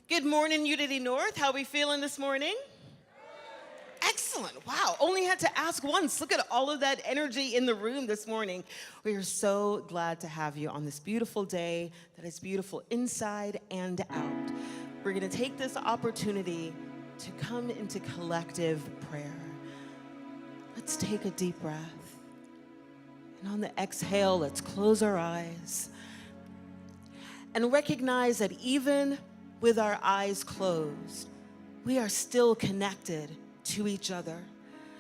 Good morning, Unity North. How are we feeling this morning? Excellent. Wow. Only had to ask once. Look at all of that energy in the room this morning. We are so glad to have you on this beautiful day that is beautiful inside and out. We're going to take this opportunity to come into collective prayer. Let's take a deep breath. And on the exhale, let's close our eyes and recognize that even with our eyes closed, we are still connected to each other,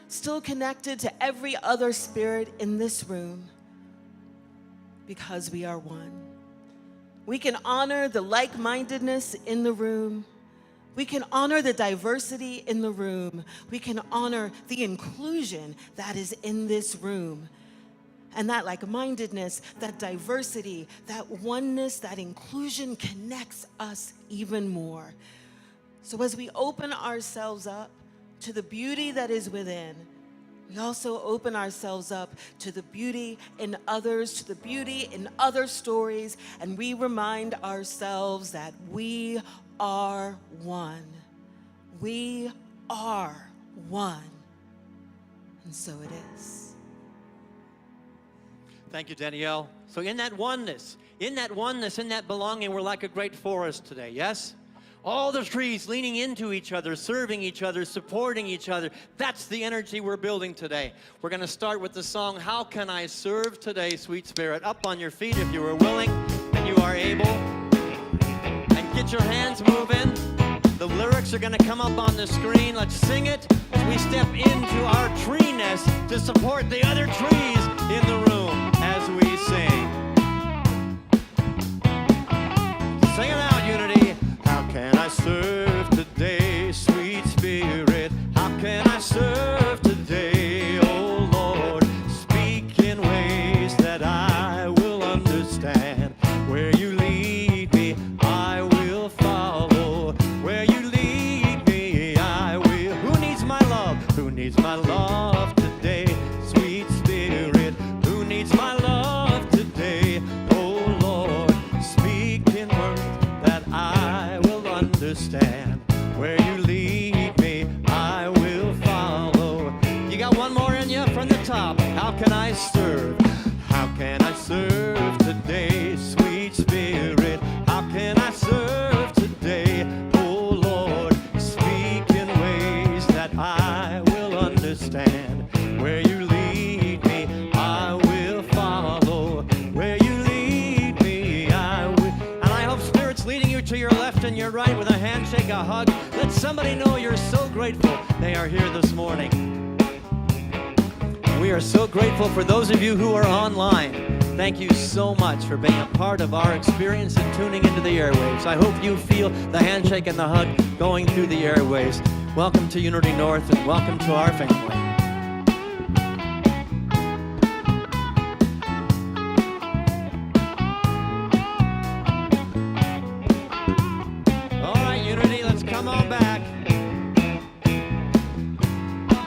still connected to every other spirit in this room, because we are one. We can honor the like-mindedness in the room. We can honor the diversity in the room. We can honor the inclusion that is in this room. And that like-mindedness, that diversity, that oneness, that inclusion connects us even more. So as we open ourselves up to the beauty that is within, we also open ourselves up to the beauty in others, to the beauty in other stories, and we remind ourselves that we are one. We are one. And so it is. Thank you, Danielle. So in that oneness, in that belonging, we're like a great forest today, yes? All the trees leaning into each other, serving each other, supporting each other. That's the energy we're building today. We're going to start with the song, How Can I Serve Today, Sweet Spirit? Up on your feet if you are willing and you are able. And get your hands moving. The lyrics are going to come up on the screen. Let's sing it as we step into our tree nest to support the other trees in the room as we sing. Sing it out, Unity. How can I serve today, sweet spirit? How can I serve today, oh Lord? Speak in ways that I will understand. Where you lead me, I will follow. Where you lead me, I will. Who needs my love? Who needs my love today, sweet spirit? Who needs my love today, oh Lord? Speak in words that I will understand. Where you lead me, I will follow. You got one more in you from the top. How can I serve? How can I serve today, sweet spirit? How can I serve today, oh Lord? Speak in ways that I will understand. Where you lead me, I will follow. Where you lead me, I will. And I hope Spirit's leading you to your left and your right with a handshake, a hug. Let somebody know you're so grateful they are here this morning. We are so grateful for those of you who are online. Thank you so much for being a part of our experience and tuning into the airwaves. I hope you feel the handshake and the hug going through the airwaves. Welcome to Unity North and welcome to our family. All right, Unity, let's come on back.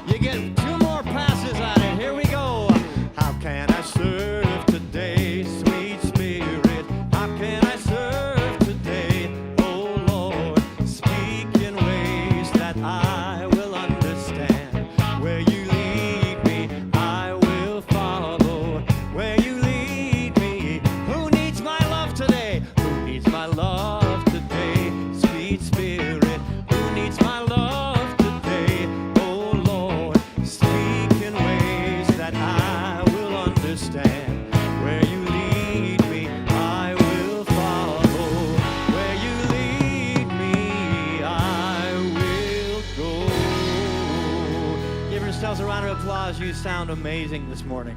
You get two more passes at it. Here we go. How can I serve today, sweet spirit? How can I serve today, oh Lord? Speak in ways that I will understand. Where you lead me, I will follow. Where you lead me. Who needs my love today? Who needs my love today, sweet spirit? Who needs my love today, oh Lord? Speak in ways that I will understand. Where you lead me, I will follow. Where you lead me, I will go. Give yourselves a round of applause. You sound amazing this morning.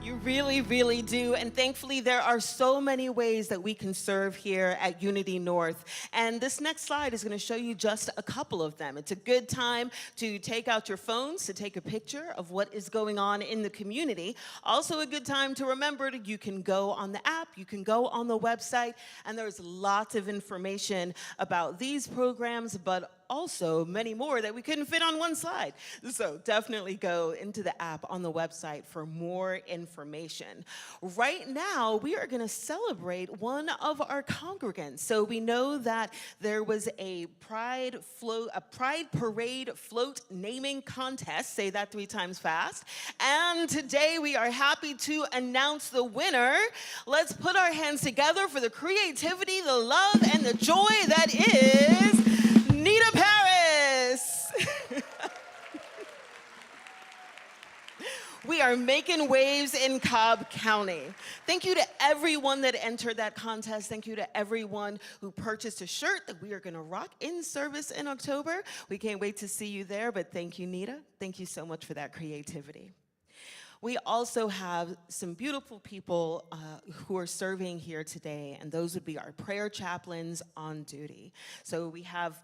You really, really do. And thankfully, there are so many ways that we can serve here at Unity North. And this next slide is going to show you just a couple of them. It's a good time to take out your phones to take a picture of what is going on in the community. Also a good time to remember that you can go on the app, you can go on the website, and there's lots of information about these programs, but also many more that we couldn't fit on one slide. So definitely go into the app on the website for more information. Right now, we are going to celebrate one of our congregants. So we know that there was a pride parade float naming contest. Say that 3 times fast. And today we are happy to announce the winner. Let's put our hands together for the creativity, the love, and the joy that is Nita Paris. We are making waves in Cobb County. Thank you to everyone that entered that contest. Thank you to everyone who purchased a shirt that we are gonna rock in service in October. We can't wait to see you there, but thank you, Nita. Thank you so much for that creativity. We also have some beautiful people who are serving here today, and those would be our prayer chaplains on duty. So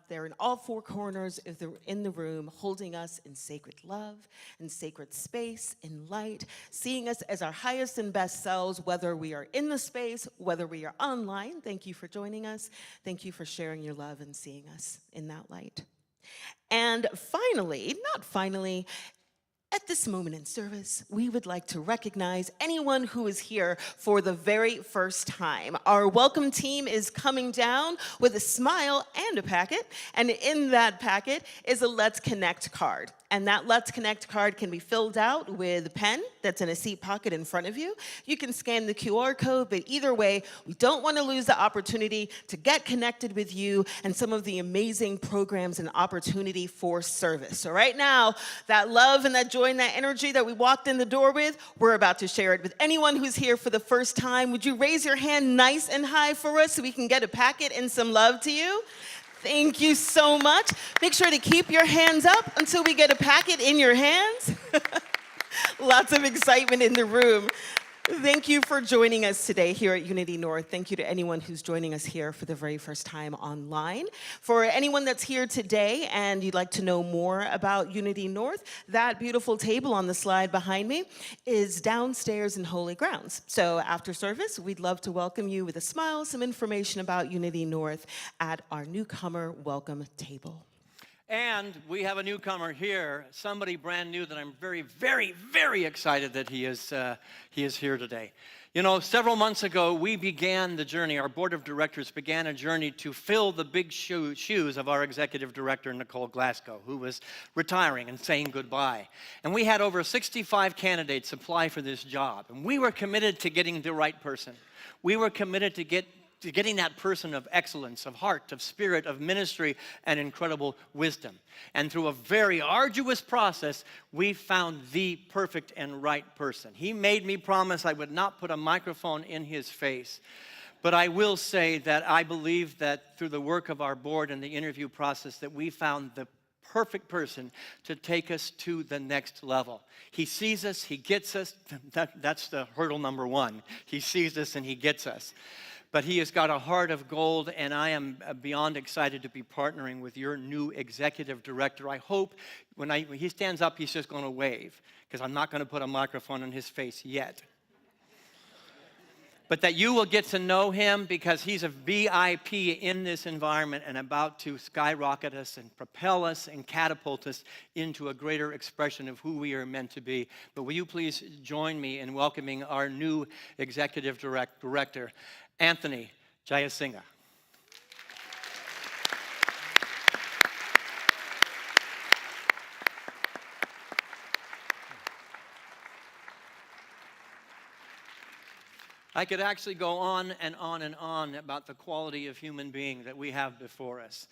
they're in all 4 corners in the room, holding us in sacred love, in sacred space, in light, seeing us as our highest and best selves, whether we are in the space, whether we are online. Thank you for joining us. Thank you for sharing your love and seeing us in that light. And finally, at this moment in service, we would like to recognize anyone who is here for the very first time. Our welcome team is coming down with a smile and a packet, and in that packet is a Let's Connect card. And that Let's Connect card can be filled out with a pen that's in a seat pocket in front of you. You can scan the QR code, but either way, we don't want to lose the opportunity to get connected with you and some of the amazing programs and opportunity for service. So right now, that love and that joy and that energy that we walked in the door with, we're about to share it with anyone who's here for the first time. Would you raise your hand nice and high for us so we can get a packet and some love to you? Thank you so much. Make sure to keep your hands up until we get a packet in your hands. Lots of excitement in the room. Thank you for joining us today here at Unity North. Thank you to anyone who's joining us here for the very first time online. For anyone that's here today and you'd like to know more about Unity North, that beautiful table on the slide behind me is downstairs in Holy Grounds. So after service, we'd love to welcome you with a smile, some information about Unity North at our newcomer welcome table. And we have a newcomer here, somebody brand new that I'm very, very, very excited that he is here today. You know, several months ago, we began the journey, our board of directors began a journey to fill the big shoes of our executive director, Nicole Glasgow, who was retiring and saying goodbye. And we had over 65 candidates apply for this job. And we were committed to getting the right person. We were committed to getting that person of excellence, of heart, of spirit, of ministry, and incredible wisdom. And through a very arduous process, we found the perfect and right person. He made me promise I would not put a microphone in his face. But I will say that I believe that through the work of our board and the interview process that we found the perfect person to take us to the next level. He sees us, he gets us. That's the hurdle number 1. He sees us and he gets us. But he has got a heart of gold, and I am beyond excited to be partnering with your new executive director. I hope when he stands up, he's just going to wave, because I'm not going to put a microphone in his face yet. But that you will get to know him, because he's a VIP in this environment and about to skyrocket us and propel us and catapult us into a greater expression of who we are meant to be. But will you please join me in welcoming our new executive director, Anthony Jayasinghe. I could actually go on and on and on about the quality of human being that we have before us.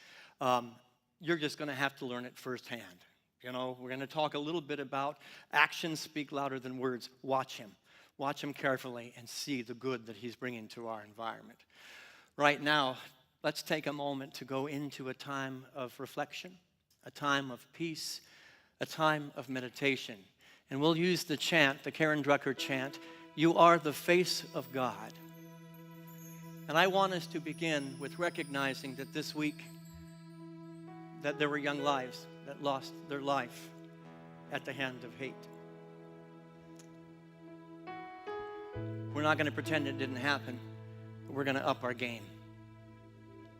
You're just going to have to learn it firsthand. You know, we're going to talk a little bit about actions speak louder than words. Watch him. Watch him carefully and see the good that he's bringing to our environment. Right now, let's take a moment to go into a time of reflection, a time of peace, a time of meditation. And we'll use the chant, the Karen Drucker chant, "You are the face of God." And I want us to begin with recognizing that this week, that there were young lives that lost their life at the hand of hate. We're not going to pretend it didn't happen. We're going to up our game.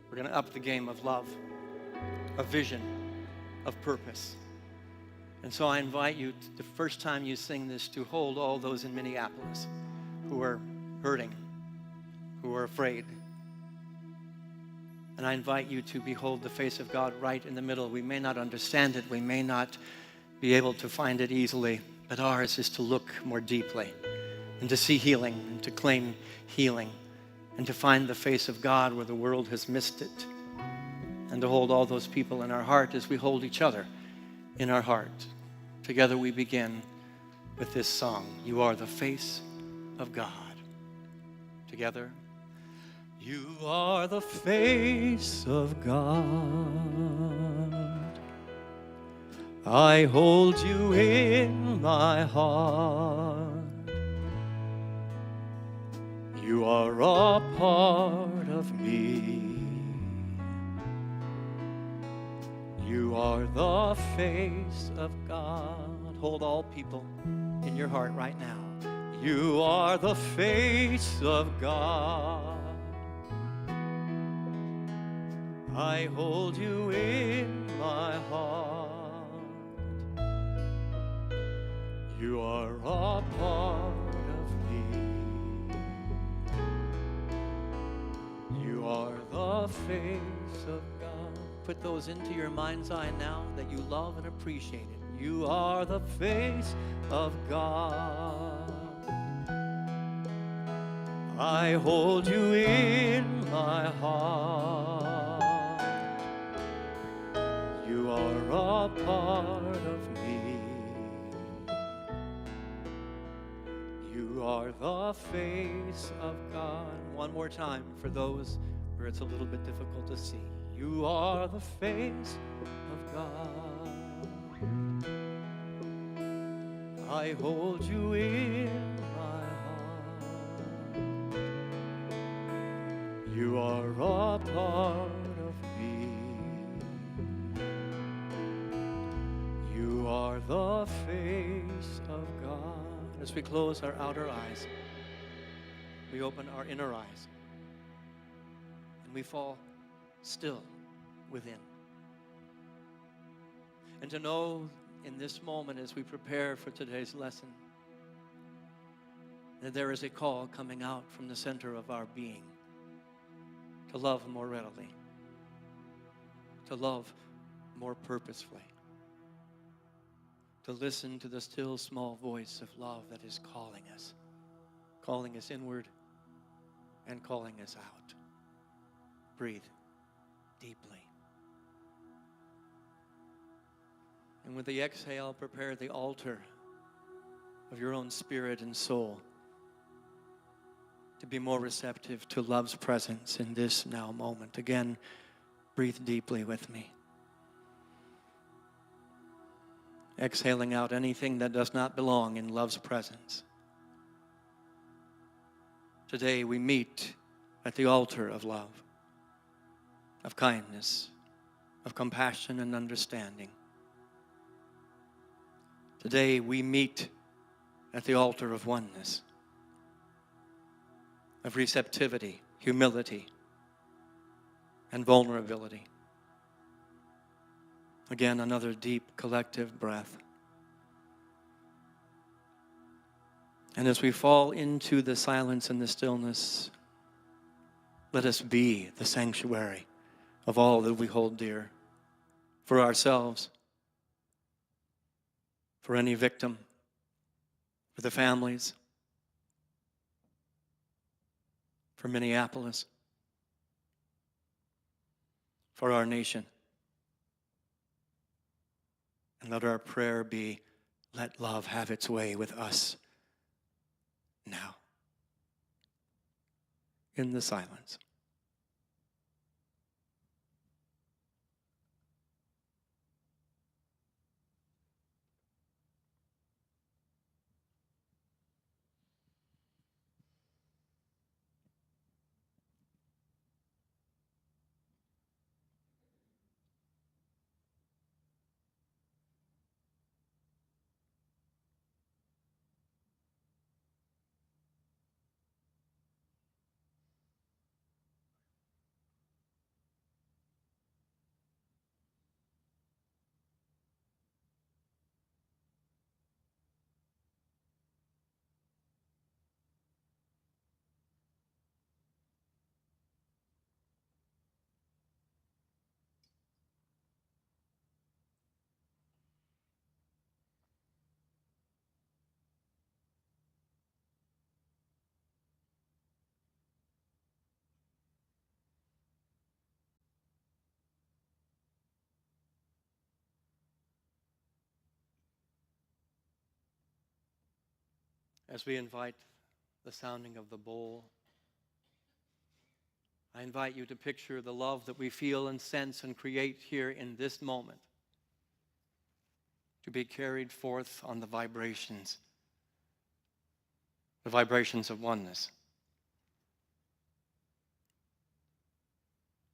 We're going to up the game of love. of vision, of purpose. And so I invite you, the first time you sing this, to hold all those in Minneapolis who are hurting, who are afraid. And I invite you to behold the face of God right in the middle. We may not understand it. We may not be able to find it easily, but ours is to look more deeply and to see healing and to claim healing and to find the face of God where the world has missed it, and to hold all those people in our heart as we hold each other in our heart. Together we begin with this song, You Are the Face of God. Together. You are the face of God. I hold you in my heart. You are a part of me. You are the face of God. Hold all people in your heart right now. You are the face of God. I hold you in my heart. You are a part of me. You are the face of God. Put those into your mind's eye now that you love and appreciate it. You are the face of God. I hold you in my heart. You are a part of me. You are the face of God. One more time for those where it's a little bit difficult to see. You are the face of God. I hold you in my heart. You are a part of me. You are the face of God. As we close our outer eyes, we open our inner eyes, and we fall still within. And to know in this moment as we prepare for today's lesson that there is a call coming out from the center of our being to love more readily, to love more purposefully, to listen to the still small voice of love that is calling us inward and calling us out. Breathe deeply. And with the exhale, prepare the altar of your own spirit and soul to be more receptive to love's presence in this now moment. Again, breathe deeply with me. Exhaling out anything that does not belong in love's presence. Today we meet at the altar of love, of kindness, of compassion and understanding. Today we meet at the altar of oneness, of receptivity, humility, and vulnerability. Again, another deep collective breath. And as we fall into the silence and the stillness, let us be the sanctuary of all that we hold dear, for ourselves, for any victim, for the families, for Minneapolis, for our nation. And let our prayer be, let love have its way with us now, in the silence. as we invite the sounding of the bowl, I invite you to picture the love that we feel and sense and create here in this moment to be carried forth on the vibrations of oneness.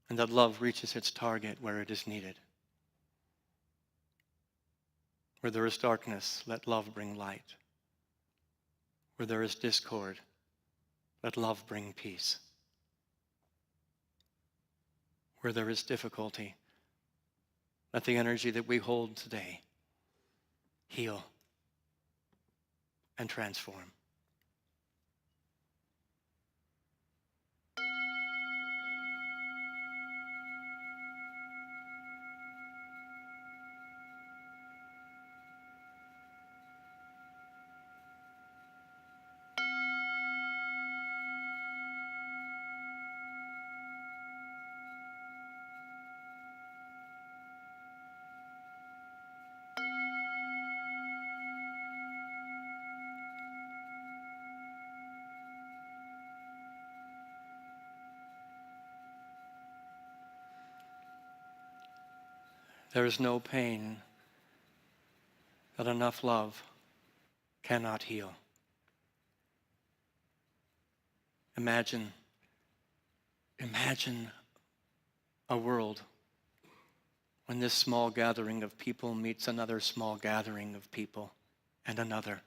And that love reaches its target where it is needed. Where there is darkness, let love bring light. Where there is discord, let love bring peace. Where there is difficulty, let the energy that we hold today heal and transform. There is no pain that enough love cannot heal. Imagine a world when this small gathering of people meets another small gathering of people, and another,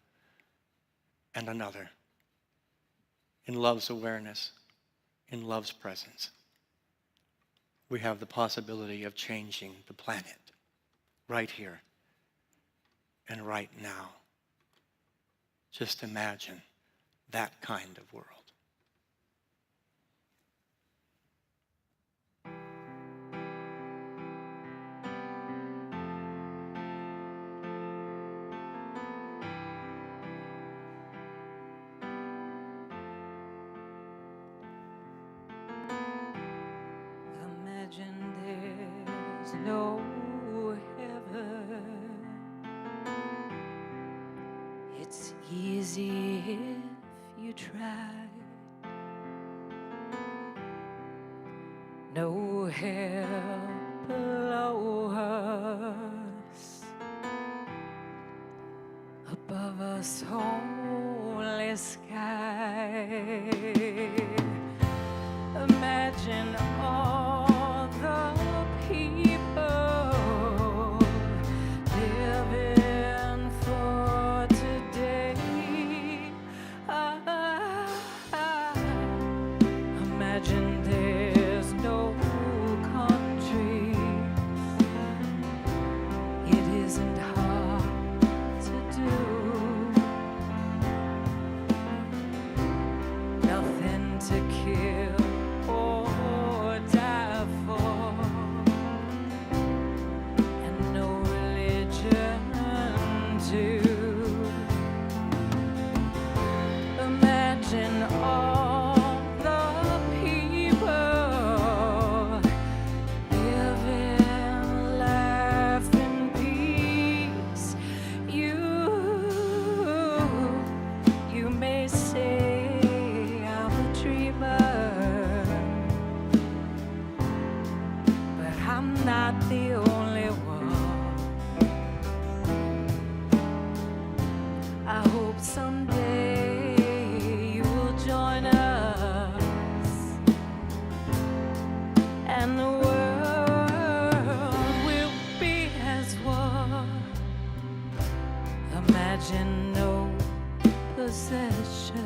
and another, in love's awareness, in love's presence. We have the possibility of changing the planet right here and right now. Just imagine that kind of world. Imagine there's no heaven. It's easy if you try. No help below us, above us only sky. Imagine all the people living for today. Imagine there's no countries. It isn't hard to do. Nothing to kill or die for, and no religion too. Imagine all the people living life in peace. You may say I'm a dreamer, but I'm not the only one. I hope someday you will join us, and the world will be as one. Imagine no possessions.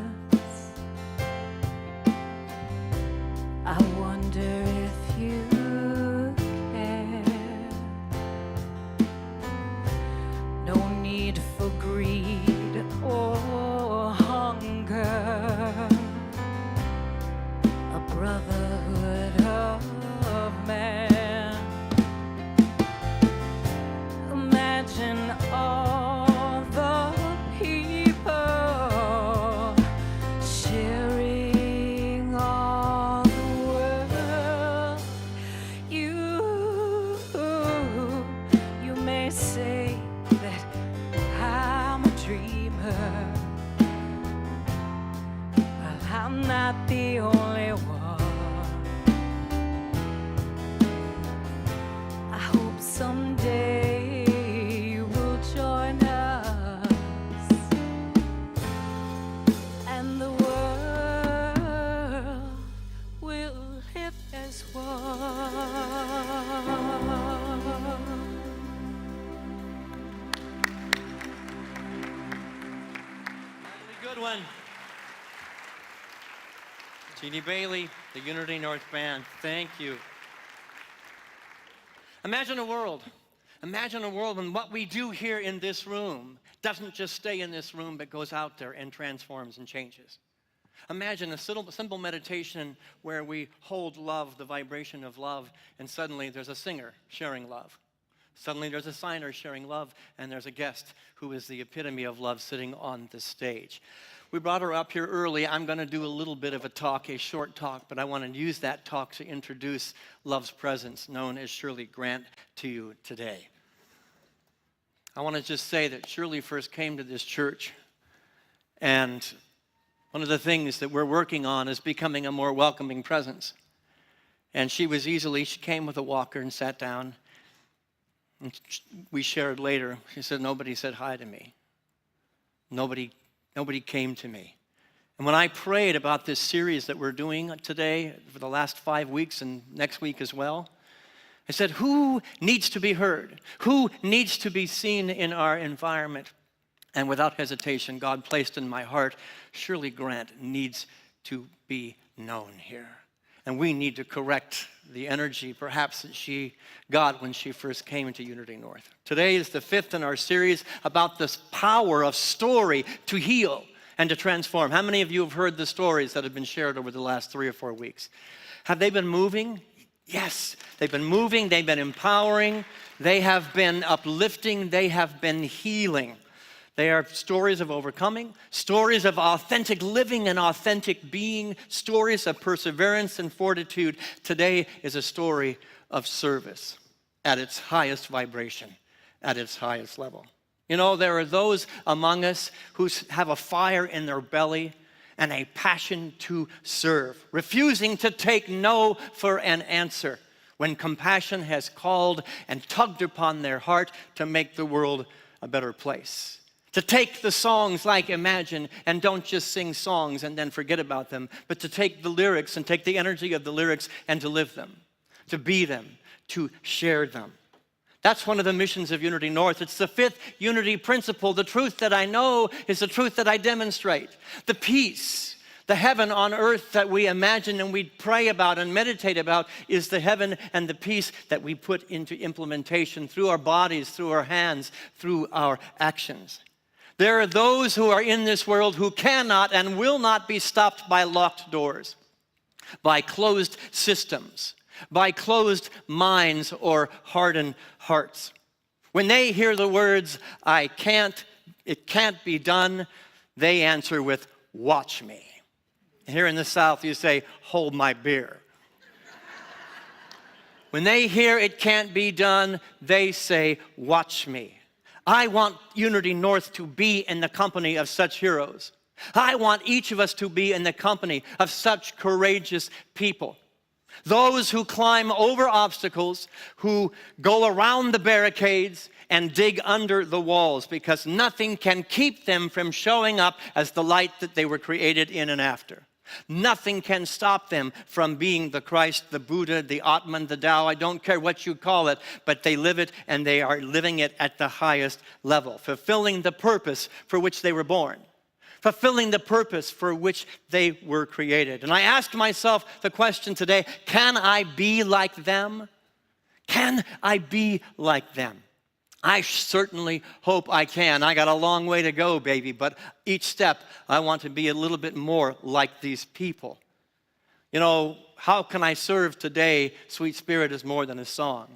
I wonder if you care. someday you will join us, and the world will live as one. Good one. Jeannie Bailey, the Unity North Band, thank you. Imagine a world when what we do here in this room doesn't just stay in this room, but goes out there and transforms and changes. Imagine a simple meditation where we hold love, the vibration of love, and suddenly there's a singer sharing love. Suddenly there's a signer sharing love, and there's a guest who is the epitome of love sitting on the stage. We brought her up here early. I'm going to do a little bit of a talk, a short talk, but I want to use that talk to introduce love's presence, known as Shirley Grant, to you today. I want to just say that Shirley first came to this church, and one of the things that we're working on is becoming a more welcoming presence. And she came with a walker and sat down, and we shared later. She said, nobody said hi to me. Nobody came to me. And when I prayed about this series that we're doing today for the last 5 weeks and next week as well, I said, who needs to be heard? Who needs to be seen in our environment? And without hesitation, God placed in my heart, Shirley Grant needs to be known here. And we need to correct the energy perhaps that she got when she first came into Unity North. Today is the 5th in our series about this power of story to heal and to transform. How many of you have heard the stories that have been shared over the last 3 or 4 weeks? Have they been moving? Yes, they've been moving, they've been empowering, they have been uplifting, they have been healing. They are stories of overcoming, stories of authentic living and authentic being, stories of perseverance and fortitude. Today is a story of service at its highest vibration, at its highest level. You know, there are those among us who have a fire in their belly and a passion to serve, refusing to take no for an answer when compassion has called and tugged upon their heart to make the world a better place. To take the songs like Imagine and don't just sing songs and then forget about them, but to take the lyrics and take the energy of the lyrics and to live them, to be them, to share them. That's one of the missions of Unity North. It's the 5th unity principle. The truth that I know is the truth that I demonstrate. The peace, the heaven on earth that we imagine and we pray about and meditate about is the heaven and the peace that we put into implementation through our bodies, through our hands, through our actions. There are those who are in this world who cannot and will not be stopped by locked doors, by closed systems, by closed minds or hardened hearts. When they hear the words, I can't, it can't be done, they answer with, watch me. Here in the South, you say, hold my beer. When they hear it can't be done, they say, watch me. I want Unity North to be in the company of such heroes. I want each of us to be in the company of such courageous people. Those who climb over obstacles, who go around the barricades and dig under the walls, because nothing can keep them from showing up as the light that they were created in and after. Nothing can stop them from being the Christ, the Buddha, the Atman, the Tao. I don't care what you call it, but they live it and they are living it at the highest level, fulfilling the purpose for which they were born, fulfilling the purpose for which they were created. And I asked myself the question today, can I be like them? Can I be like them? I certainly hope I can. I got a long way to go, baby, but each step I want to be a little bit more like these people. You know, how can I serve today? Sweet Spirit is more than a song.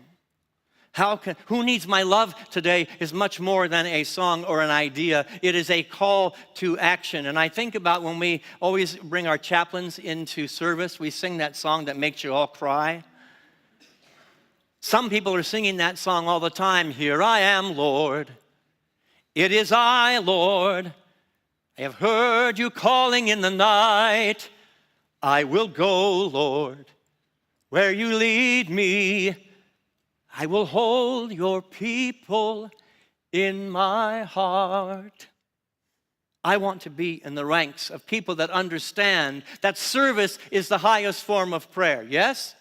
Who needs my love today is much more than a song or an idea. It is a call to action. And I think about when we always bring our chaplains into service, we sing that song that makes you all cry. Some people are singing that song all the time. Here I am, Lord. It is I, Lord. I have heard you calling in the night. I will go, Lord, where you lead me. I will hold your people in my heart. I want to be in the ranks of people that understand that service is the highest form of prayer. Yes?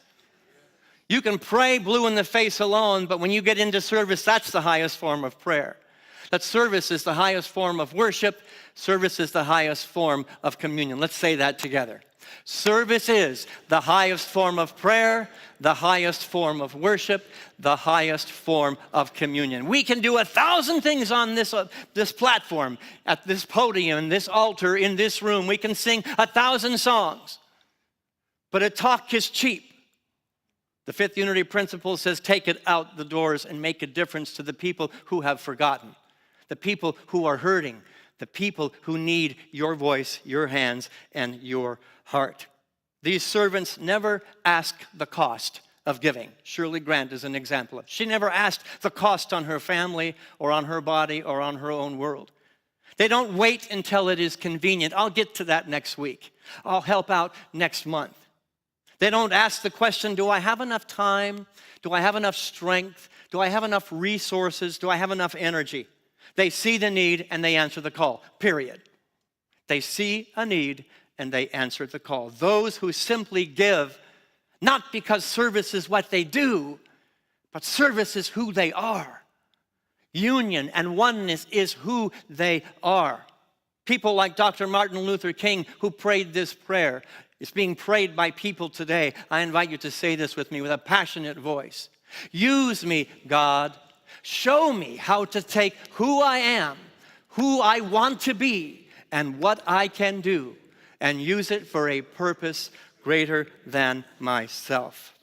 You can pray blue in the face alone, but when you get into service, that's the highest form of prayer. That service is the highest form of worship. Service is the highest form of communion. Let's say that together. Service is the highest form of prayer, the highest form of worship, the highest form of communion. We can do 1,000 things on this platform, at this podium, this altar, in this room. We can sing 1,000 songs, but a talk is cheap. The fifth unity principle says, take it out the doors and make a difference to the people who have forgotten, the people who are hurting, the people who need your voice, your hands, and your heart. These servants never ask the cost of giving. Shirley Grant is an example of it. She never asked the cost on her family or on her body or on her own world. They don't wait until it is convenient. I'll get to that next week. I'll help out next month. They don't ask the question, do I have enough time? Do I have enough strength? Do I have enough resources? Do I have enough energy? They see the need and they answer the call, period. They see a need and they answer the call. Those who simply give, not because service is what they do, but service is who they are. Union and oneness is who they are. People like Dr. Martin Luther King, who prayed this prayer, is being prayed by people today. I invite you to say this with me with a passionate voice. Use me, God. Show me how to take who I am, who I want to be, and what I can do, and use it for a purpose greater than myself.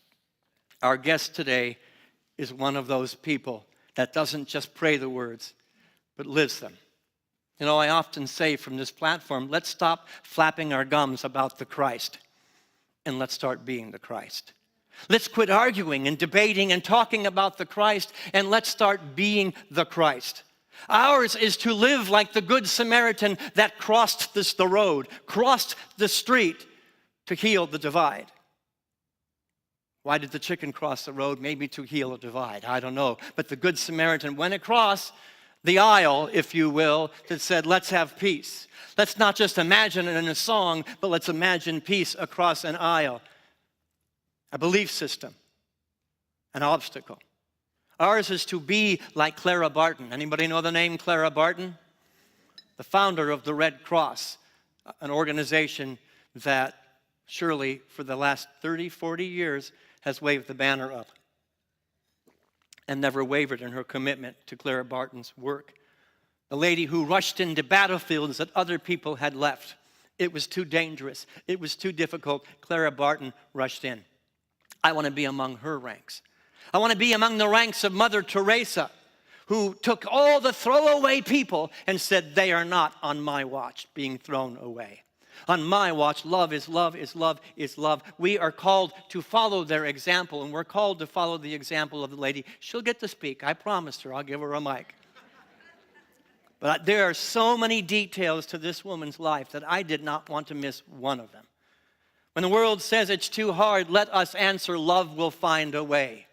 Our guest today is one of those people that doesn't just pray the words, but lives them. You know, I often say from this platform, let's stop flapping our gums about the Christ, and let's start being the Christ. Let's quit arguing and debating and talking about the Christ, and let's start being the Christ. Ours is to live like the Good Samaritan that crossed the road, crossed the street to heal the divide. Why did the chicken cross the road? Maybe to heal a divide. I don't know. But the Good Samaritan went across the aisle, if you will, that said, let's have peace. Let's not just imagine it in a song, but let's imagine peace across an aisle. A belief system, an obstacle. Ours is to be like Clara Barton. Anybody know the name Clara Barton? The founder of the Red Cross, an organization that surely for the last 30, 40 years has waved the banner up and never wavered in her commitment to Clara Barton's work. The lady who rushed into battlefields that other people had left. It was too dangerous. It was too difficult. Clara Barton rushed in. I want to be among her ranks. I want to be among the ranks of Mother Teresa, who took all the throwaway people and said, they are not on my watch being thrown away. On my watch, love is love is love is love. We are called to follow their example, and we're called to follow the example of the lady. She'll get to speak. I promised her. I'll give her a mic. But there are so many details to this woman's life that I did not want to miss one of them. When the world says it's too hard, let us answer, love will find a way.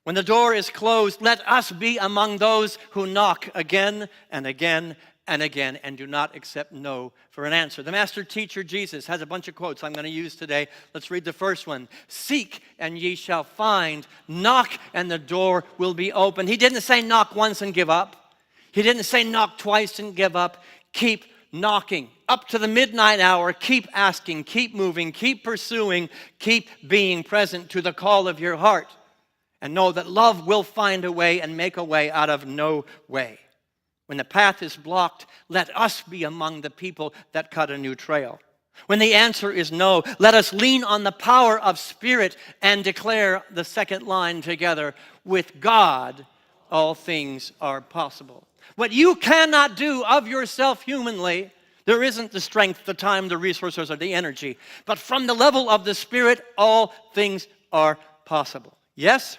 When the door is closed, let us be among those who knock again and again and again and do not accept no for an answer. The master teacher Jesus has a bunch of quotes I'm going to use today. Let's read the first one. Seek and ye shall find. Knock and the door will be opened. He didn't say knock once and give up. He didn't say knock twice and give up. Keep knocking. Up to the midnight hour, keep asking, keep moving, keep pursuing, keep being present to the call of your heart. And know that love will find a way and make a way out of no way. When the path is blocked, let us be among the people that cut a new trail. When the answer is no, let us lean on the power of Spirit and declare the second line together. With God, all things are possible. What you cannot do of yourself humanly, there isn't the strength, the time, the resources, or the energy. But from the level of the Spirit, all things are possible. Yes?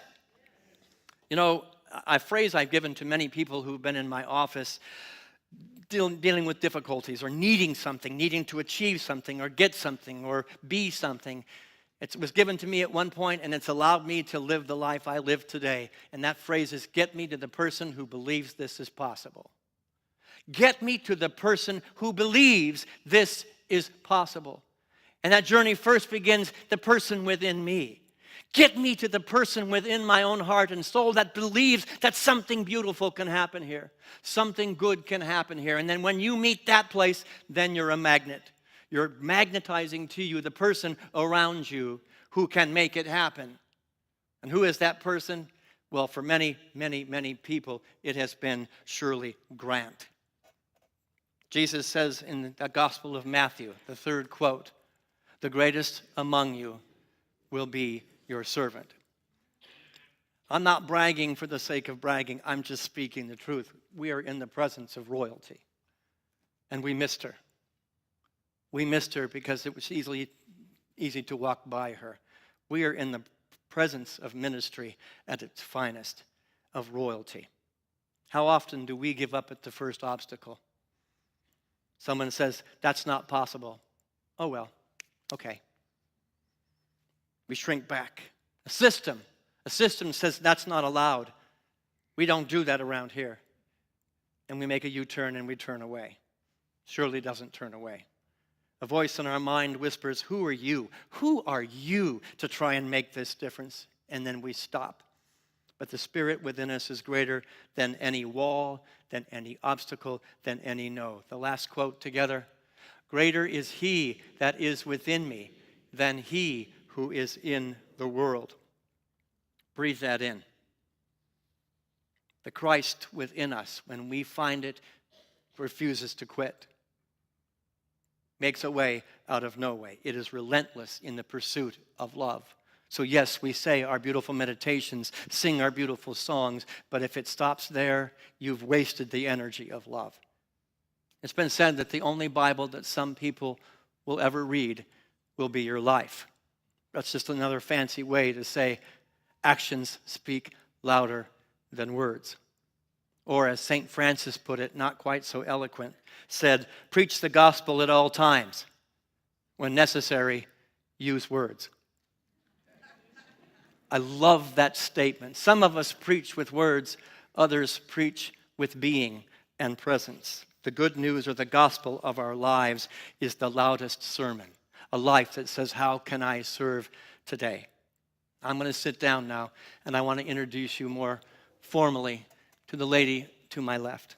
You know, a phrase I've given to many people who've been in my office dealing with difficulties or needing something, needing to achieve something or get something or be something. It was given to me at one point, and it's allowed me to live the life I live today. And that phrase is, get me to the person who believes this is possible. Get me to the person who believes this is possible. And that journey first begins the person within me. Get me to the person within my own heart and soul that believes that something beautiful can happen here. Something good can happen here. And then when you meet that place, then you're a magnet. You're magnetizing to you the person around you who can make it happen. And who is that person? Well, for many, many, many people, it has been Shirley Grant. Jesus says in the Gospel of Matthew, the third quote, "The greatest among you will be your servant." I'm not bragging for the sake of bragging. I'm just speaking the truth. We are in the presence of royalty. And we missed her. We missed her because it was easy to walk by her. We are in the presence of ministry at its finest, of royalty. How often do we give up at the first obstacle? Someone says, that's not possible. Oh, well, okay. We shrink back. A system says that's not allowed. We don't do that around here. And we make a U-turn and we turn away. Shirley doesn't turn away. A voice in our mind whispers, who are you? Who are you to try and make this difference? And then we stop. But the Spirit within us is greater than any wall, than any obstacle, than any no. The last quote together. Greater is He that is within me than he who is in the world. Breathe that in. The Christ within us, when we find it, refuses to quit. Makes a way out of no way. It is relentless in the pursuit of love. So yes, we say our beautiful meditations, sing our beautiful songs, but if it stops there, you've wasted the energy of love. It's been said that the only Bible that some people will ever read will be your life. That's just another fancy way to say actions speak louder than words. Or as St. Francis put it, not quite so eloquent, said, preach the gospel at all times. When necessary, use words. I love that statement. Some of us preach with words, others preach with being and presence. The good news or the gospel of our lives is the loudest sermon. A life that says, how can I serve today? I'm going to sit down now, and I want to introduce you more formally to the lady to my left.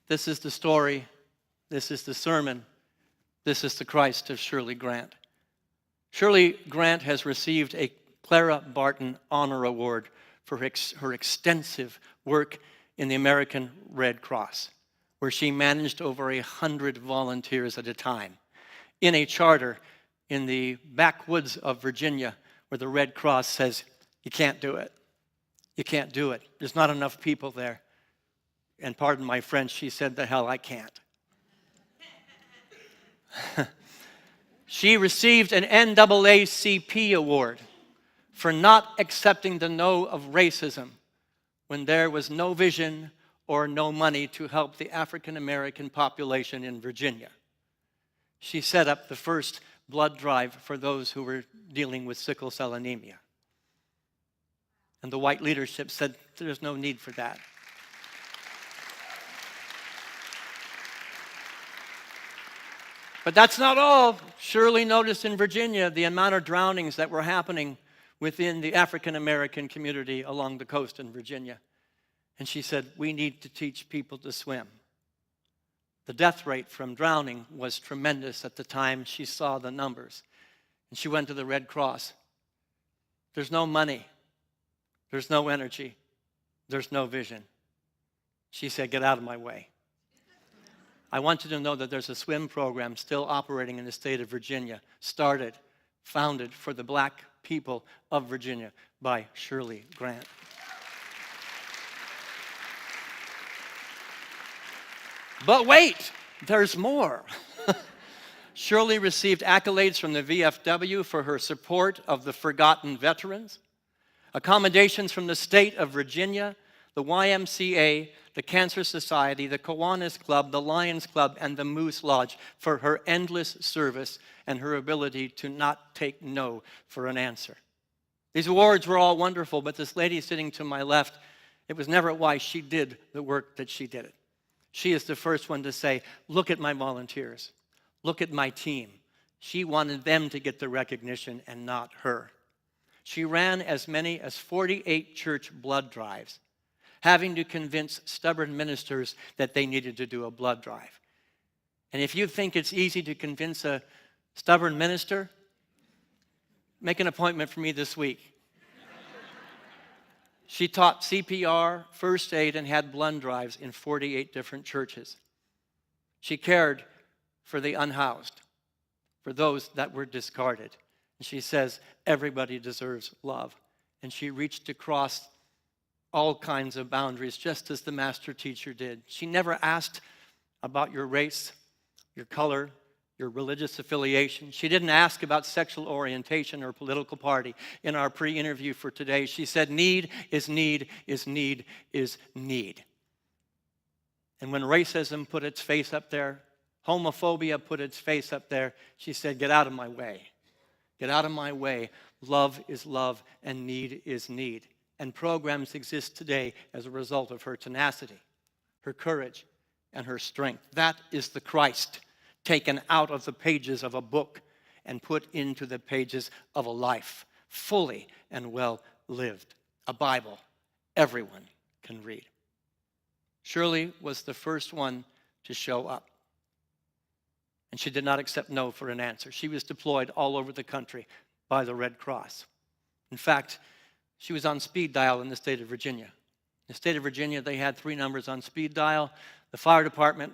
This is the story. This is the sermon. This is the Christ of Shirley Grant. Shirley Grant has received a Clara Barton Honor Award for her extensive work in the American Red Cross, where she managed over 100 volunteers at a time, in a charter in the backwoods of Virginia, where the Red Cross says, you can't do it. You can't do it. There's not enough people there. And pardon my French, she said, the hell I can't. She received an NAACP award for not accepting the no of racism when there was no vision or no money to help the African American population in Virginia. She set up the first blood drive for those who were dealing with sickle cell anemia. And the white leadership said, there's no need for that. But that's not all. Shirley noticed in Virginia the amount of drownings that were happening within the African American community along the coast in Virginia. And she said, we need to teach people to swim. The death rate from drowning was tremendous at the time she saw the numbers. And she went to the Red Cross. There's no money. There's no energy. There's no vision. She said, get out of my way. I want you to know that there's a swim program still operating in the state of Virginia, founded for the black people of Virginia by Shirley Grant. But wait, there's more. Shirley received accolades from the VFW for her support of the forgotten veterans, accommodations from the state of Virginia, the YMCA, the Cancer Society, the Kiwanis Club, the Lions Club, and the Moose Lodge for her endless service and her ability to not take no for an answer. These awards were all wonderful, but this lady sitting to my left, it was never why she did the work that she did it. She is the first one to say, look at my volunteers, look at my team. She wanted them to get the recognition and not her. She ran as many as 48 church blood drives, having to convince stubborn ministers that they needed to do a blood drive. And if you think it's easy to convince a stubborn minister, make an appointment for me this week. She taught CPR, first aid, and had blood drives in 48 different churches. She cared for the unhoused, for those that were discarded. And she says, everybody deserves love. And she reached across all kinds of boundaries, just as the master teacher did. She never asked about your race, your color, your religious affiliation. She didn't ask about sexual orientation or political party. In our pre-interview for today, she said, need is need is need is need. And when racism put its face up there, homophobia put its face up there, she said, get out of my way. Get out of my way. Love is love and need is need. And programs exist today as a result of her tenacity, her courage, and her strength. That is the Christ taken out of the pages of a book and put into the pages of a life, fully and well lived. A Bible everyone can read. Shirley was the first one to show up. And she did not accept no for an answer. She was deployed all over the country by the Red Cross. In fact, she was on speed dial in the state of Virginia. In the state of Virginia, they had 3 numbers on speed dial: the fire department,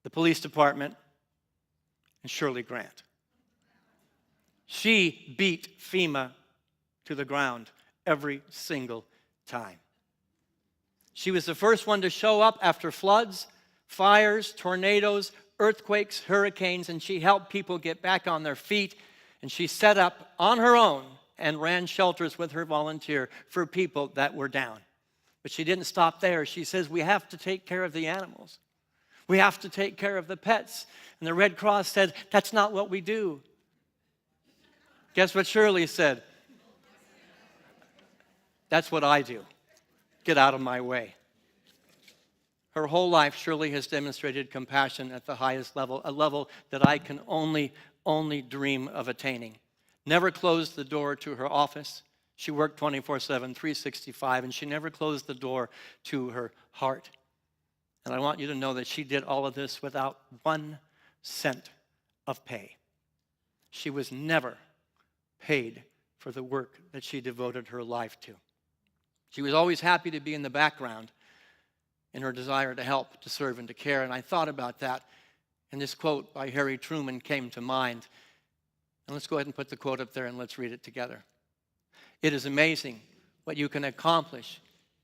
the police department, and Shirley Grant. She beat FEMA to the ground every single time. She was the first one to show up after floods, fires, tornadoes, earthquakes, hurricanes, and she helped people get back on their feet. And she set up on her own and ran shelters with her volunteer for people that were down. But she didn't stop there. She says, we have to take care of the animals. We have to take care of the pets. And the Red Cross said, that's not what we do. Guess what Shirley said? That's what I do. Get out of my way. Her whole life, Shirley has demonstrated compassion at the highest level, a level that I can only dream of attaining. Never closed the door to her office. She worked 24/7, 365, and she never closed the door to her heart. And I want you to know that she did all of this without 1 cent of pay. She was never paid for the work that she devoted her life to. She was always happy to be in the background in her desire to help, to serve, and to care. And I thought about that, and this quote by Harry Truman came to mind. And let's go ahead and put the quote up there and let's read it together. It is amazing what you can accomplish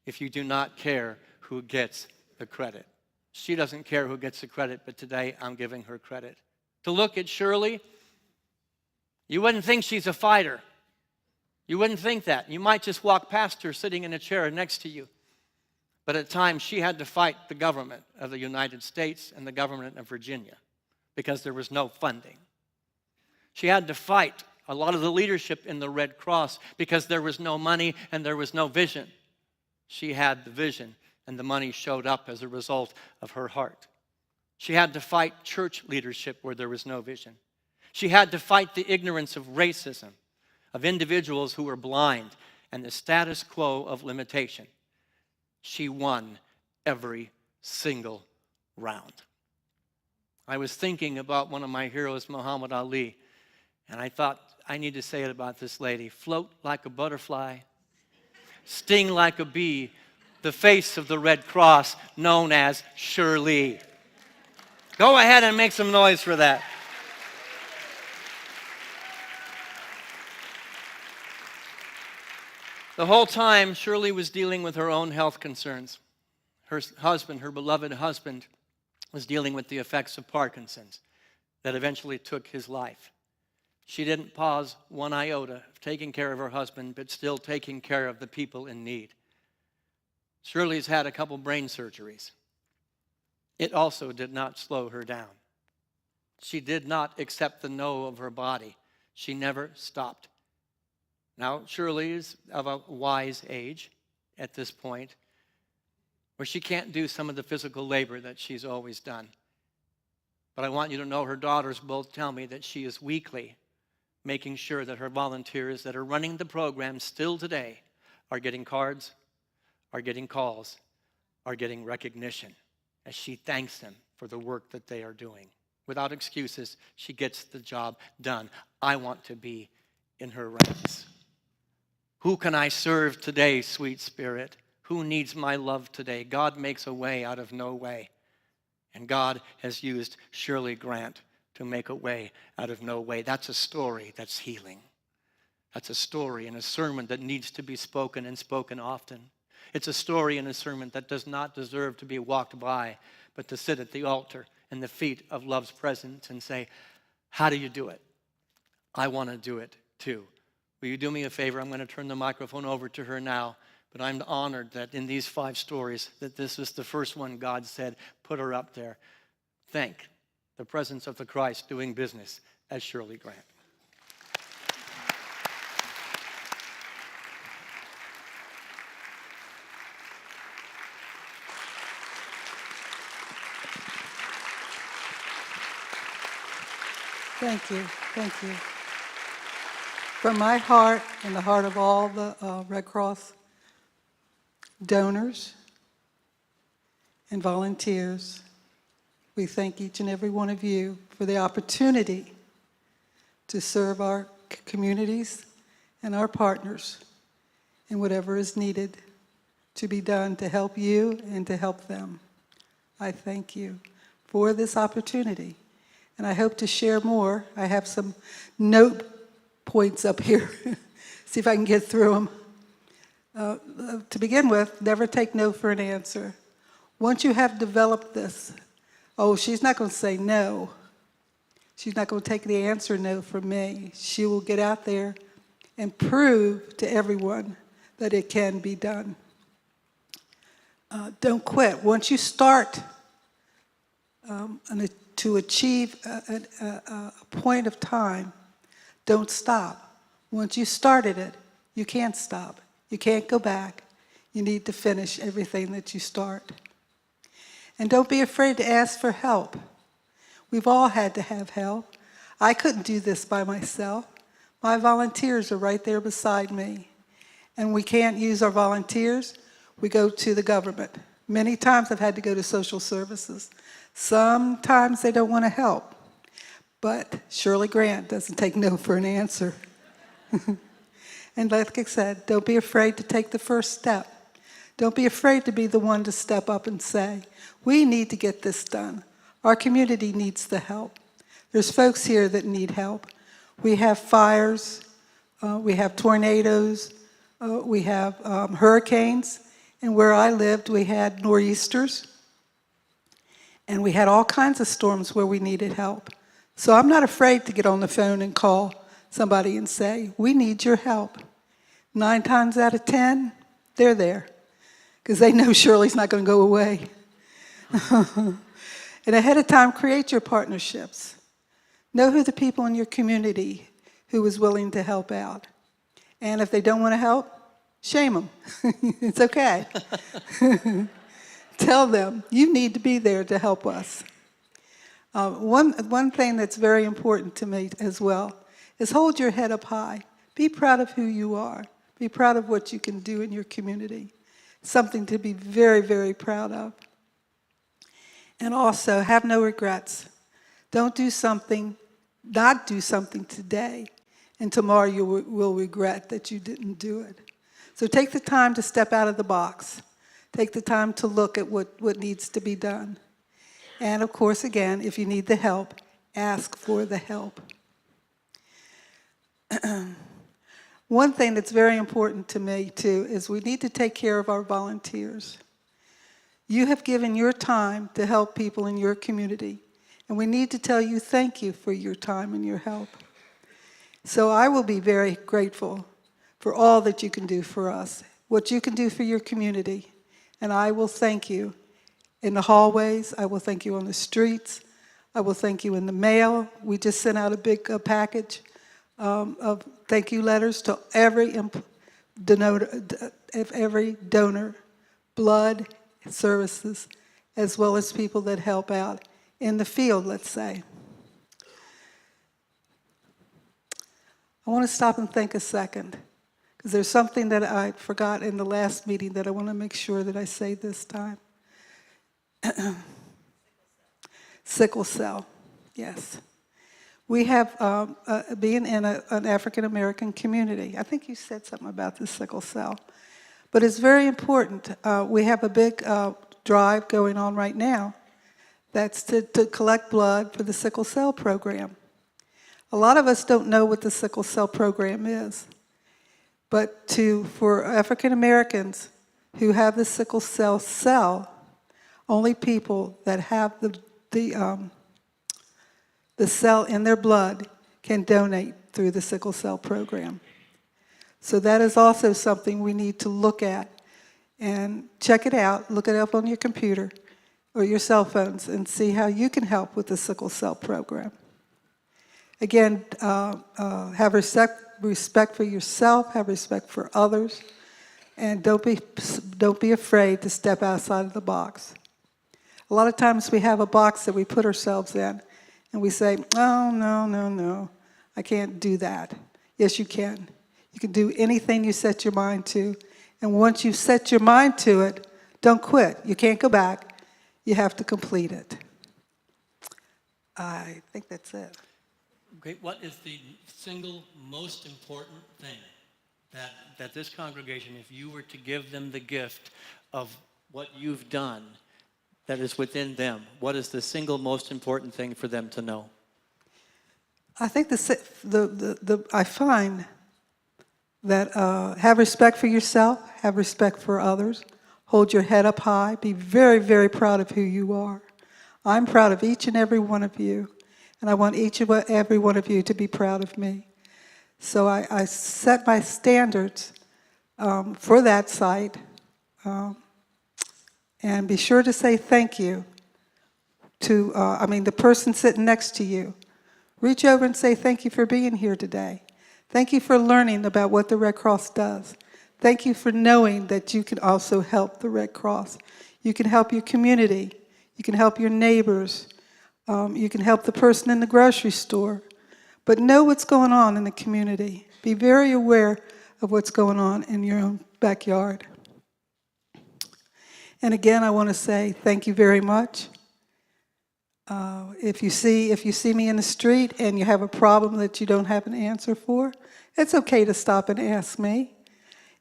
if you do not care who gets the credit. She doesn't care who gets the credit, but today I'm giving her credit. To look at Shirley, you wouldn't think she's a fighter. You wouldn't think that. You might just walk past her sitting in a chair next to you. But at times, she had to fight the government of the United States and the government of Virginia because there was no funding. She had to fight a lot of the leadership in the Red Cross because there was no money and there was no vision. She had the vision, and the money showed up as a result of her heart. She had to fight church leadership where there was no vision. She had to fight the ignorance of racism, of individuals who were blind, and the status quo of limitation. She won every single round. I was thinking about one of my heroes, Muhammad Ali, and I thought, I need to say it about this lady. Float like a butterfly, sting like a bee, the face of the Red Cross, known as Shirley. Go ahead and make some noise for that. The whole time, Shirley was dealing with her own health concerns. Her husband, her beloved husband, was dealing with the effects of Parkinson's that eventually took his life. She didn't pause one iota of taking care of her husband, but still taking care of the people in need. Shirley's had a couple brain surgeries. It also did not slow her down. She did not accept the no of her body. She never stopped. Now, Shirley is of a wise age at this point, where she can't do some of the physical labor that she's always done. But I want you to know her daughters both tell me that she is weekly making sure that her volunteers that are running the program still today are getting cards, are getting calls, are getting recognition as she thanks them for the work that they are doing. Without excuses, she gets the job done. I want to be in her ranks. Who can I serve today, sweet Spirit? Who needs my love today? God makes a way out of no way. And God has used Shirley Grant to make a way out of no way. That's a story that's healing. That's a story and a sermon that needs to be spoken and spoken often. It's a story and a sermon that does not deserve to be walked by, but to sit at the altar and the feet of love's presence and say, how do you do it? I want to do it too. Will you do me a favor? I'm going to turn the microphone over to her now. But I'm honored that in these 5 stories, that this is the first one God said, put her up there. Thank the presence of the Christ doing business as Shirley Grant. Thank you. Thank you. From my heart and the heart of all the Red Cross donors and volunteers, we thank each and every one of you for the opportunity to serve our communities and our partners in whatever is needed to be done to help you and to help them. I thank you for this opportunity, and I hope to share more. I have some note points up here. See if I can get through them. To begin with, never take no for an answer. Once you have developed this, oh, she's not going to say no. She's not going to take the answer no from me. She will get out there and prove to everyone that it can be done. Don't quit. Once you start to achieve a point of time, don't stop. Once you started it, you can't stop. You can't go back. You need to finish everything that you start. And don't be afraid to ask for help. We've all had to have help. I couldn't do this by myself. My volunteers are right there beside me. And we can't use our volunteers. We go to the government. Many times I've had to go to social services. Sometimes they don't want to help. But Shirley Grant doesn't take no for an answer. And like I said, don't be afraid to take the first step. Don't be afraid to be the one to step up and say, we need to get this done. Our community needs the help. There's folks here that need help. We have fires, we have tornadoes, we have hurricanes, and where I lived we had nor'easters, and we had all kinds of storms where we needed help. So I'm not afraid to get on the phone and call somebody and say, we need your help. 9 times out of 10, they're there, because they know Shirley's not going to go away. And ahead of time, create your partnerships. Know who the people in your community who is willing to help out. And if they don't want to help, shame them. It's okay. Tell them, you need to be there to help us. One thing that's very important to me as well is hold your head up high. Be proud of who you are. Be proud of what you can do in your community. Something to be very, very proud of. And also, have no regrets. Don't do something, not do something today, and tomorrow you will regret that you didn't do it. So take the time to step out of the box. Take the time to look at what needs to be done. And of course, again, if you need the help, ask for the help. One thing that's very important to me, too, is we need to take care of our volunteers. You have given your time to help people in your community, and we need to tell you thank you for your time and your help. So I will be very grateful for all that you can do for us, what you can do for your community, And I will thank you in the hallways. I will thank you on the streets. I will thank you in the mail. We just sent out a big package of thank you letters to every donor, blood, services, as well as people that help out in the field, let's say. I want to stop and think a second, because there's something that I forgot in the last meeting that I want to make sure that I say this time. Sickle cell, yes. We have, being in an African-American community, I think you said something about the sickle cell, but it's very important. We have a big drive going on right now that's to collect blood for the sickle cell program. A lot of us don't know what the sickle cell program is, but for African Americans who have the sickle cell, only people that have the cell in their blood can donate through the sickle cell program. So that is also something we need to look at and check it out, look it up on your computer or your cell phones and see how you can help with the sickle cell program. Again, have respect for yourself, have respect for others, and don't be afraid to step outside of the box. A lot of times we have a box that we put ourselves in, and we say, oh, no, I can't do that. Yes, you can. You can do anything you set your mind to, and once you set your mind to it, don't quit. You can't go back. You have to complete it. I think that's it. Okay, what is the single most important thing that this congregation, if you were to give them the gift of what you've done that is within them, what is the single most important thing for them to know? I think I find that have respect for yourself, have respect for others, hold your head up high, be very, very proud of who you are. I'm proud of each and every one of you, and I want each and every one of you to be proud of me. So I set my standards for that site, and be sure to say thank you to, the person sitting next to you. Reach over and say thank you for being here today. Thank you for learning about what the Red Cross does. Thank you for knowing that you can also help the Red Cross. You can help your community. You can help your neighbors. You can help the person in the grocery store. But know what's going on in the community. Be very aware of what's going on in your own backyard. And again, I want to say thank you very much. If you see me in the street and you have a problem that you don't have an answer for, it's okay to stop and ask me.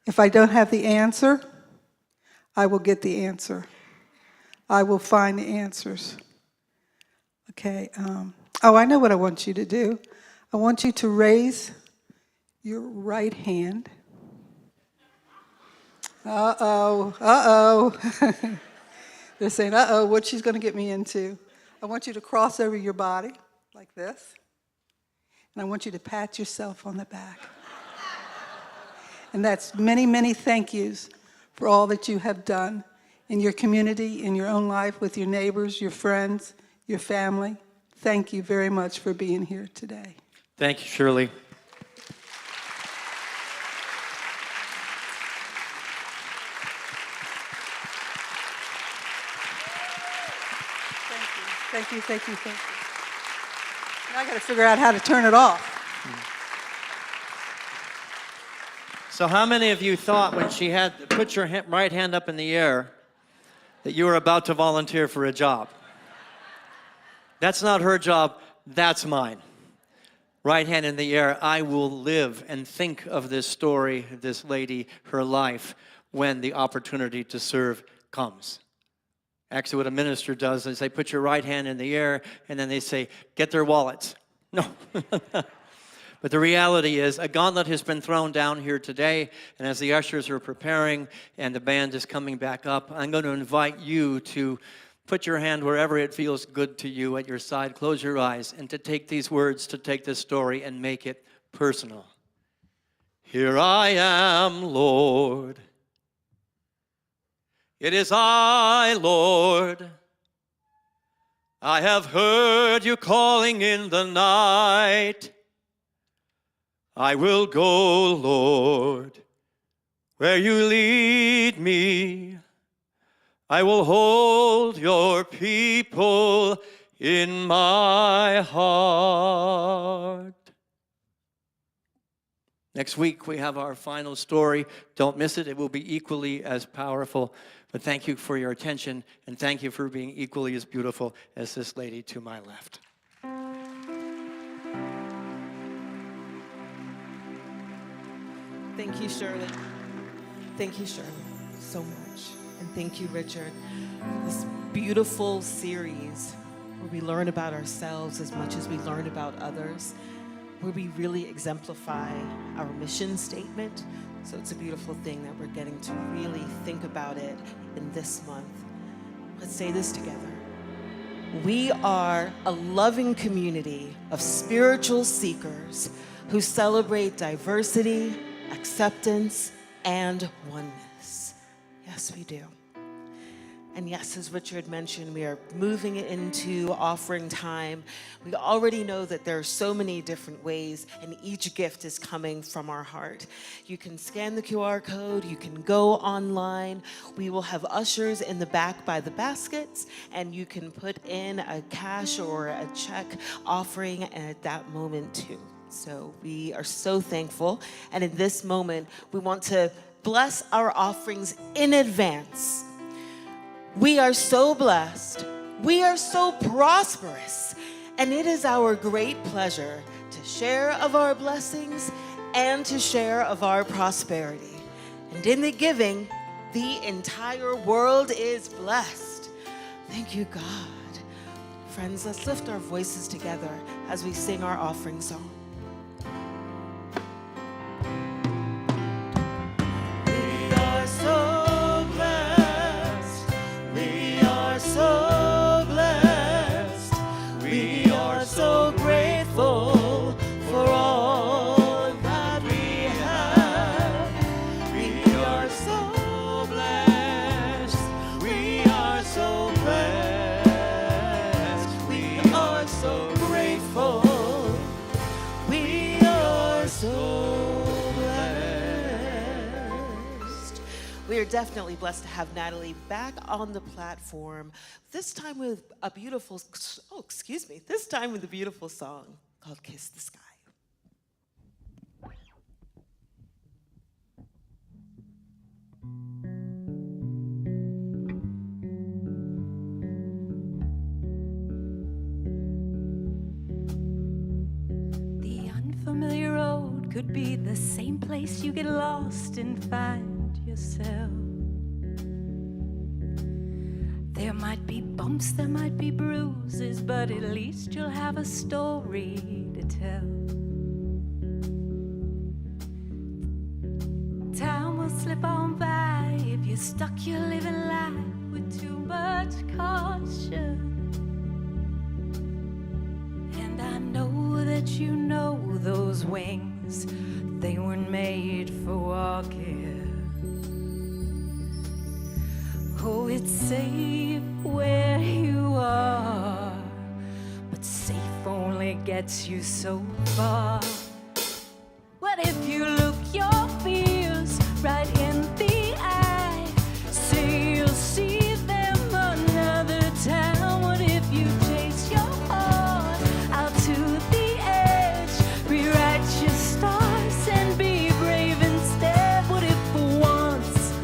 If I don't have the answer, I will get the answer. I will find the answers. Okay. I know what I want you to do. I want you to raise your right hand. Uh-oh. They're saying, uh-oh, what she's going to get me into. I want you to cross over your body like this. And I want you to pat yourself on the back. And that's many, many thank yous for all that you have done in your community, in your own life, with your neighbors, your friends, your family. Thank you very much for being here today. Thank you, Shirley. Thank you. Now I got to figure out how to turn it off. So how many of you thought when she had put your right hand up in the air that you were about to volunteer for a job? That's not her job, that's mine. Right hand in the air, I will live and think of this story, this lady, her life, when the opportunity to serve comes. Actually, what a minister does is they put your right hand in the air, and then they say, get their wallets. No. But the reality is, a gauntlet has been thrown down here today, and as the ushers are preparing and the band is coming back up, I'm going to invite you to put your hand wherever it feels good to you at your side, close your eyes, and to take these words, to take this story and make it personal. Here I am, Lord. It is I, Lord. I have heard you calling in the night. I will go, Lord, where you lead me. I will hold your people in my heart. Next week, we have our final story. Don't miss it. It will be equally as powerful. But thank you for your attention, and thank you for being equally as beautiful as this lady to my left. Thank you, Shirley. Thank you, Shirley, so much. And thank you, Richard. This beautiful series where we learn about ourselves as much as we learn about others, where we really exemplify our mission statement. So it's a beautiful thing that we're getting to really think about it in this month. Let's say this together. We are a loving community of spiritual seekers who celebrate diversity, acceptance, and oneness. Yes, we do. And yes, as Richard mentioned, we are moving into offering time. We already know that there are so many different ways, and each gift is coming from our heart. You can scan the QR code, you can go online. We will have ushers in the back by the baskets, and you can put in a cash or a check offering at that moment too. So we are so thankful. And in this moment, we want to bless our offerings in advance. We are so blessed. We are so prosperous. And it is our great pleasure to share of our blessings and to share of our prosperity. And in the giving, the entire world is blessed. Thank you, God. Friends, let's lift our voices together as we sing our offering song. We are so blessed. We are so blessed. We are so grateful for all that we have. We are so blessed. We are so blessed. We are so grateful. We are so blessed. We are definitely blessed to have Natalie back on the platform, this time with a beautiful, this time with a beautiful song called Kiss the Sky. The unfamiliar road could be the same place you get lost and find yourself. There might be bumps, there might be bruises, but at least you'll have a story to tell. Time will slip on by if you're stuck your living life with too much caution. And I know that you know those wings, they weren't made for walking. Oh, it's safe where you are, but safe only gets you so far. What if you look your fears right in the eye? Say you'll see them another time. What if you chase your heart out to the edge? Rewrite your stars and be brave instead. What if for once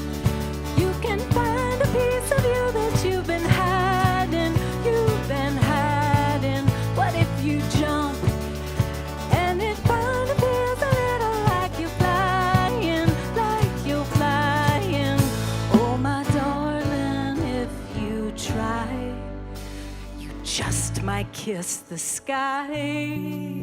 you can find a piece of you that you've been hiding? You've been hiding. What if you jump and it finally feels a little like you're flying, like you're flying? Oh, my darling, if you try, you just might kiss the sky.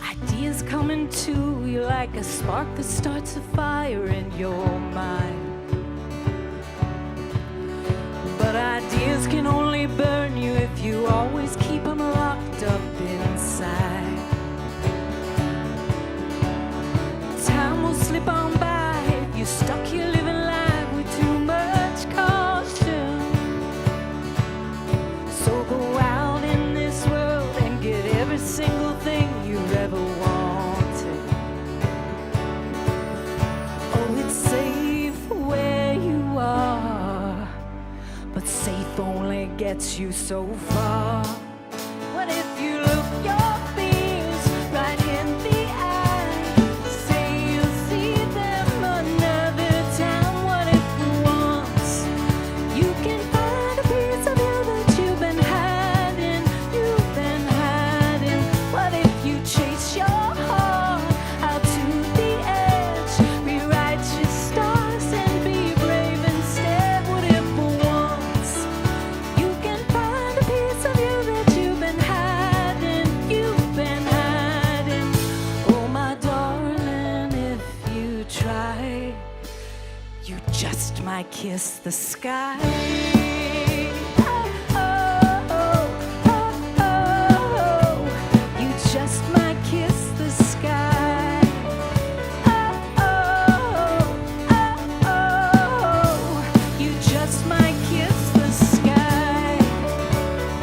Ideas coming to you like a spark that starts a fire in your mind. But ideas can only burn you if you always keep them locked up inside. gets you so far. What if you look your fears right in the eye? Say you'll see them another time. What if once you can find a piece of you that you've been hiding? You've been hiding. What if you chase your heart out to the edge? Rewrite your stars and be brave instead. What if once you can find a piece of you that you've been hiding? You've been hiding. Oh, my darling, if you try, you just might kiss the sky. Oh, oh, oh, oh. You just might kiss the sky. Oh, oh, oh, oh. You just might kiss the sky.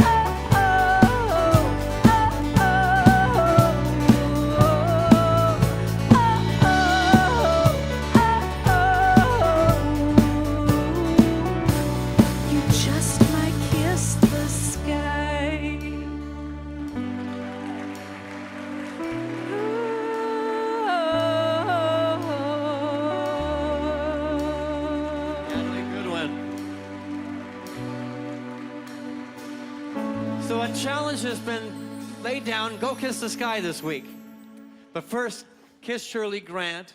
Oh, oh, oh, you just might kiss the sky. Natalie, good one. So a challenge has been laid down. Go kiss the sky this week. But first, kiss Shirley Grant.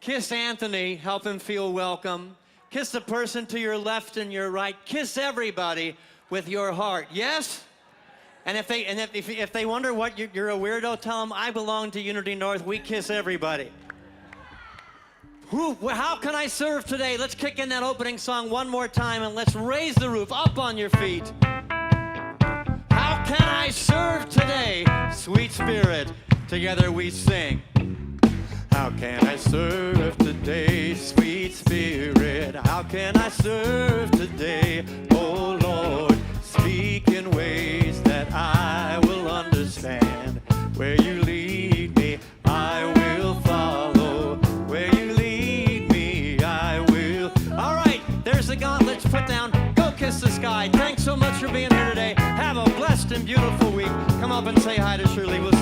Kiss Anthony, help him feel welcome. Kiss the person to your left and your right. Kiss everybody with your heart. Yes? And if they wonder what you're a weirdo, tell them I belong to Unity North. We kiss everybody. How can I serve today? Let's kick in that opening song one more time and let's raise the roof up on your feet. How can I serve today? Sweet Spirit, together we sing. How can I serve today, sweet Spirit? How can I serve today, oh Lord? Speak in ways that I will understand. Where you lead me, I will follow. Where you lead me, I will. All right, there's the gauntlets put down. Go kiss the sky. Thanks so much for being here today. Have a blessed and beautiful week. Come up and say hi to Shirley. We'll